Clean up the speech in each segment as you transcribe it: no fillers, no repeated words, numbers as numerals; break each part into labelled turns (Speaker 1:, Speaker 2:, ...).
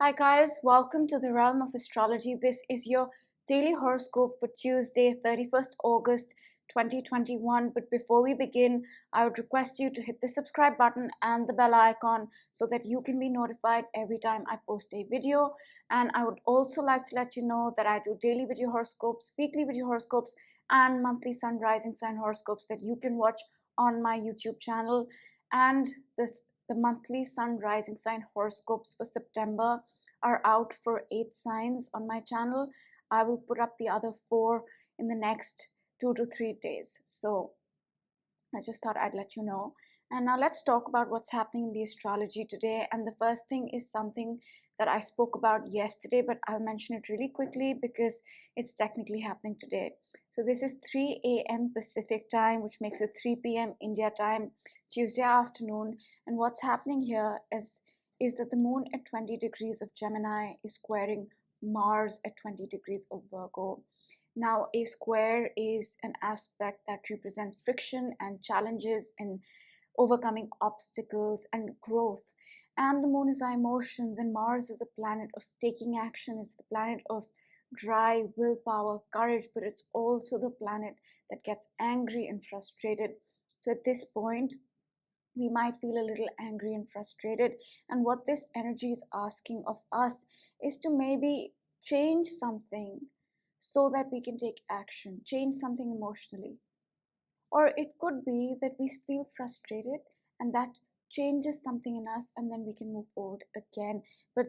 Speaker 1: Hi guys, welcome to the realm of astrology. This is your daily horoscope for Tuesday, 31st August 2021. But before we begin, I would request you to hit the subscribe button and the bell icon so that you can be notified every time I post a video. And I would also like to let you know that I do daily video horoscopes, weekly video horoscopes, and monthly sun rising sign horoscopes that you can watch on my YouTube channel. And the monthly sun rising sign horoscopes for September are out for 8 signs on my channel. I will put up the other 4 in the next 2 to 3 days. So I just thought I'd let you know. And now let's talk about what's happening in the astrology today. And the first thing is something that I spoke about yesterday, but I'll mention it really quickly because it's technically happening today. So this is 3 a.m. Pacific time, which makes it 3 p.m. India time, Tuesday afternoon. And what's happening here is that the moon at 20 degrees of Gemini is squaring Mars at 20 degrees of Virgo. Now, a square is an aspect that represents friction and challenges and overcoming obstacles and growth. And the moon is our emotions, and Mars is a planet of taking action. It's the planet of drive, willpower, courage, but it's also the planet that gets angry and frustrated. So at this point, we might feel a little angry and frustrated. And what this energy is asking of us is to maybe change something so that we can take action, change something emotionally. Or it could be that we feel frustrated and that changes something in us and then we can move forward again. But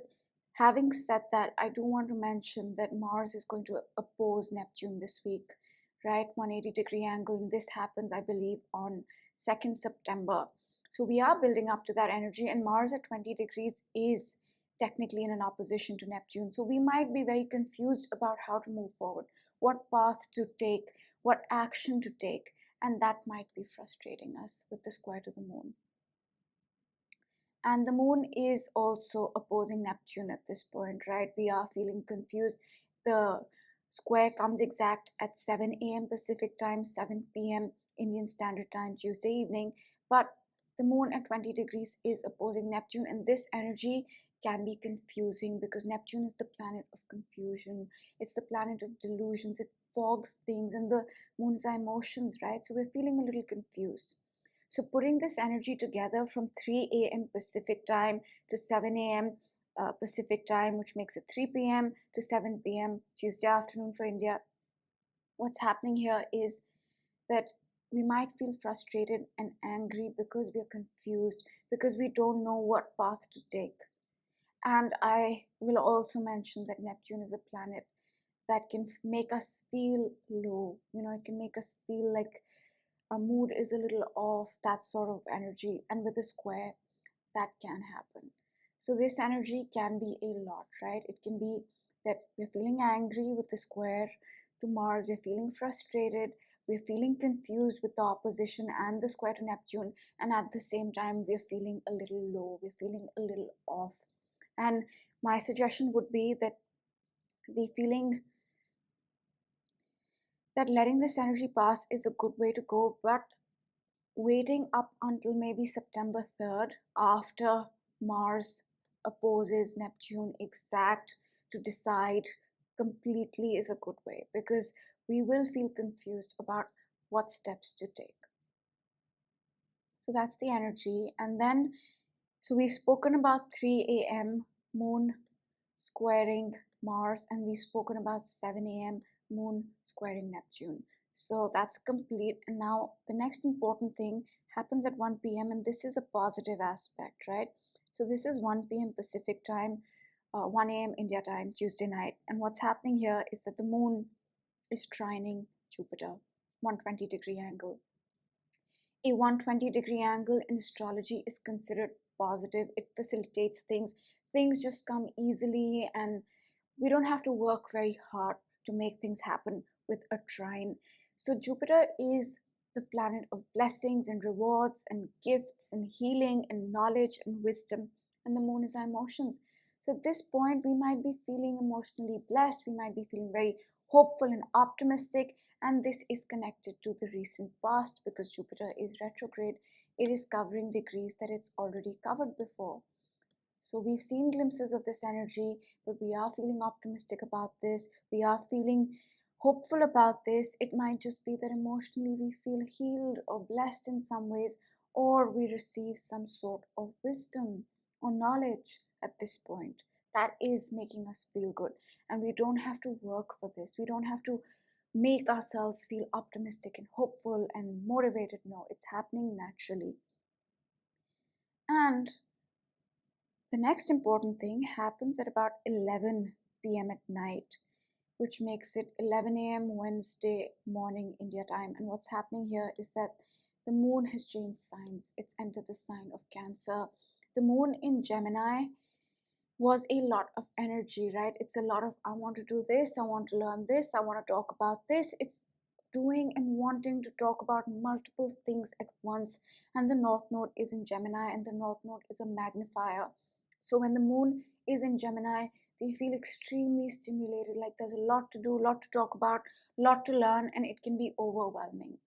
Speaker 1: having said that, I do want to mention that Mars is going to oppose Neptune this week, right? 180-degree angle. And this happens, I believe, on 2nd September. So we are building up to that energy, and Mars at 20 degrees is technically in an opposition to Neptune. So we might be very confused about how to move forward, what path to take, what action to take, and that might be frustrating us with the square to the moon. And the moon is also opposing Neptune at this point, right? We are feeling confused. The square comes exact at 7 a.m. Pacific time, 7 p.m. Indian Standard Time, Tuesday evening. But the moon at 20 degrees is opposing Neptune, and this energy can be confusing because Neptune is the planet of confusion. It's the planet of delusions. It fogs things, and the moon is our emotions, right? So we're feeling a little confused. So putting this energy together from 3 a.m. Pacific time to 7 a.m. Pacific time, which makes it 3 p.m. to 7 p.m. Tuesday afternoon for India, what's happening here is that we might feel frustrated and angry because we're confused, because we don't know what path to take. And I will also mention that Neptune is a planet that can make us feel low. It can make us feel like our mood is a little off, that sort of energy. And with a square, that can happen. So this energy can be a lot, right? It can be that we're feeling angry with the square to Mars, we're feeling frustrated, we're feeling confused with the opposition and the square to Neptune, and at the same time, we're feeling a little low, we're feeling a little off. And my suggestion would be that the feeling that letting this energy pass is a good way to go, but waiting up until maybe September 3rd after Mars opposes Neptune exact to decide completely is a good way, because we will feel confused about what steps to take. So that's the energy. And then, so we've spoken about 3 a.m. moon squaring Mars, and we've spoken about 7 a.m. moon squaring Neptune. So that's complete. And now the next important thing happens at 1 p.m. and this is a positive aspect, right? So this is 1 p.m. Pacific time, 1 a.m. India time, Tuesday night. And what's happening here is that the moon is trining Jupiter, 120-degree angle. A 120-degree angle in astrology is considered positive. It facilitates things. Things just come easily, and we don't have to work very hard to make things happen with a trine. So Jupiter is the planet of blessings and rewards and gifts and healing and knowledge and wisdom, and the moon is our emotions. So at this point, we might be feeling emotionally blessed, we might be feeling very hopeful and optimistic, and this is connected to the recent past because Jupiter is retrograde. It is covering degrees that it's already covered before. So we've seen glimpses of this energy, but we are feeling optimistic about this. We are feeling hopeful about this. It might just be that emotionally we feel healed or blessed in some ways, or we receive some sort of wisdom or knowledge at this point that is making us feel good. And we don't have to work for this. We don't have to make ourselves feel optimistic and hopeful and motivated. No, it's happening naturally. And the next important thing happens at about 11 p.m. at night, which makes it 11 a.m. Wednesday morning India time. And what's happening here is that the moon has changed signs. It's entered the sign of Cancer. The moon in Gemini was a lot of energy, right? It's a lot of, I want to do this, I want to learn this, I want to talk about this. It's doing and wanting to talk about multiple things at once. And the North Node is in Gemini, and the North Node is a magnifier. So when the moon is in Gemini, we feel extremely stimulated, like there's a lot to do, a lot to talk about, a lot to learn, and it can be overwhelming.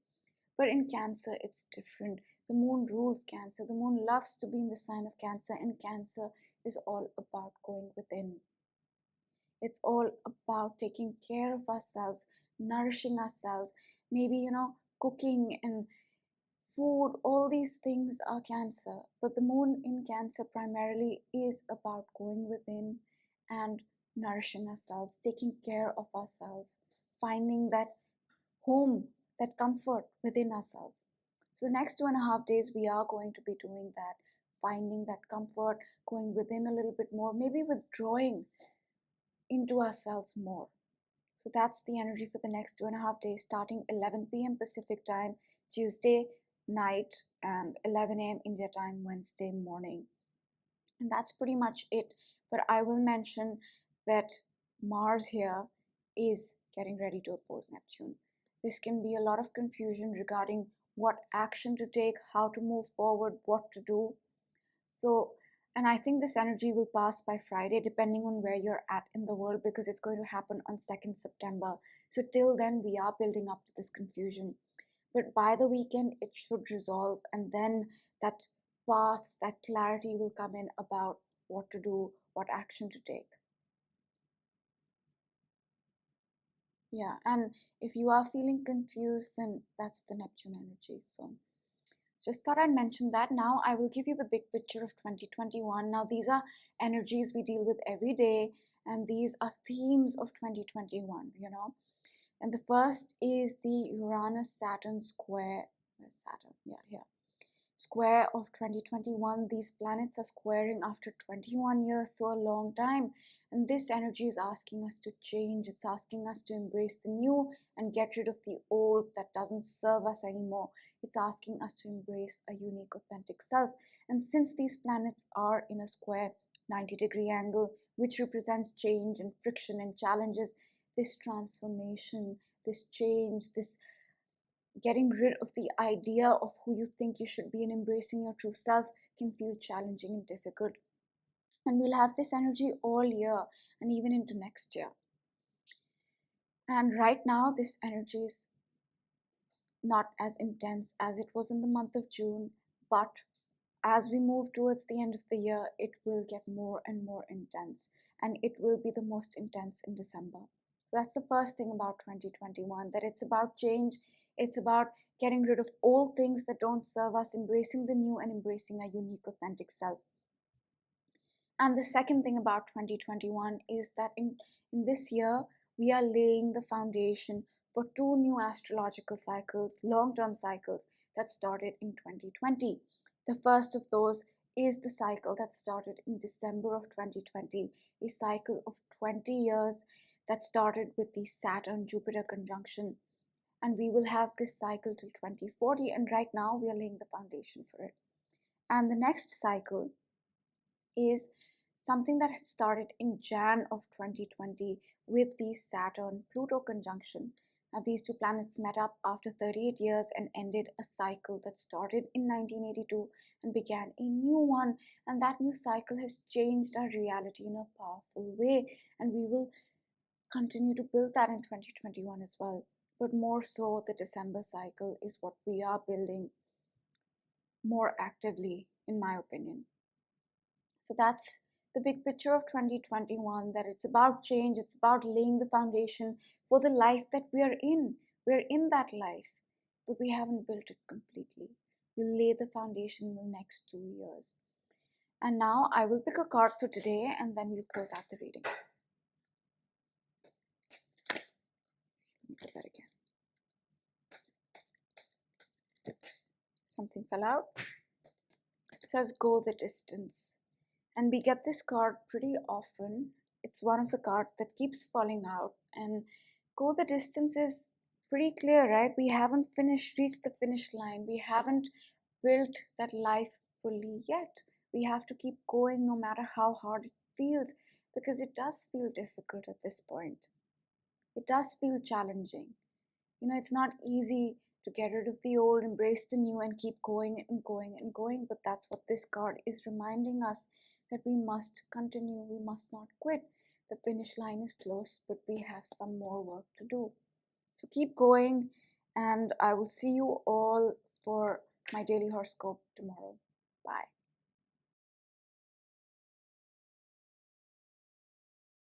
Speaker 1: But in Cancer, it's different. The moon rules Cancer. The moon loves to be in the sign of Cancer, and Cancer is all about going within. It's all about taking care of ourselves, nourishing ourselves. Maybe, cooking and food, all these things are Cancer. But the moon in Cancer primarily is about going within and nourishing ourselves, taking care of ourselves, finding that home, that comfort within ourselves. So the next 2.5 days, we are going to be doing that, finding that comfort, going within a little bit more, maybe withdrawing into ourselves more. So that's the energy for the next 2.5 days, starting 11 p.m. Pacific time, Tuesday night, and 11 a.m. India time, Wednesday morning. And that's pretty much it. But I will mention that Mars here is getting ready to oppose Neptune. This can be a lot of confusion regarding what action to take, how to move forward, what to do. So, and I think this energy will pass by Friday, depending on where you're at in the world, because it's going to happen on 2nd September. So till then, we are building up to this confusion. But by the weekend, it should resolve, and then that paths, that clarity will come in about what to do, what action to take. Yeah, and if you are feeling confused, then that's the Neptune energy. So just thought I'd mention that. Now I will give you the big picture of 2021. Now these are energies we deal with every day, and these are themes of 2021. And the first is the Uranus-Saturn square. Where's Saturn? Yeah, here. Square of 2021. These planets are squaring after 21 years, so a long time. And this energy is asking us to change. It's asking us to embrace the new and get rid of the old that doesn't serve us anymore. It's asking us to embrace a unique, authentic self. And since these planets are in a square 90-degree angle, which represents change and friction and challenges, this transformation, this change, this getting rid of the idea of who you think you should be and embracing your true self can feel challenging and difficult. And we'll have this energy all year and even into next year. And right now, this energy is not as intense as it was in the month of June, but as we move towards the end of the year, it will get more and more intense, and it will be the most intense in December. So that's the first thing about 2021, that it's about change. It's about getting rid of old things that don't serve us, embracing the new, and embracing our unique, authentic self. And the second thing about 2021 is that in this year, we are laying the foundation for two new astrological cycles, long-term cycles, that started in 2020. The first of those is the cycle that started in December of 2020, a cycle of 20 years that started with the Saturn-Jupiter conjunction. And we will have this cycle till 2040, and right now we are laying the foundation for it. And the next cycle is something that had started in Jan of 2020 with the Saturn-Pluto conjunction. Now, these two planets met up after 38 years and ended a cycle that started in 1982 and began a new one. And that new cycle has changed our reality in a powerful way. And we will continue to build that in 2021 as well. But more so, the December cycle is what we are building more actively, in my opinion. So that's the big picture of 2021, that it's about change, it's about laying the foundation for the life that we are in. We're in that life, but we haven't built it completely. We'll lay the foundation in the next 2 years. And now I will pick a card for today and then we'll close out the reading. Let me do that again. Something fell out. It says go the distance. And we get this card pretty often. It's one of the cards that keeps falling out. And go the distance is pretty clear, right? We haven't reached the finish line. We haven't built that life fully yet. We have to keep going no matter how hard it feels, because it does feel difficult at this point. It does feel challenging. It's not easy to get rid of the old, embrace the new, and keep going and going and going. But that's what this card is reminding us, that we must continue, we must not quit. The finish line is close, but we have some more work to do. So keep going, and I will see you all for my daily horoscope tomorrow. Bye.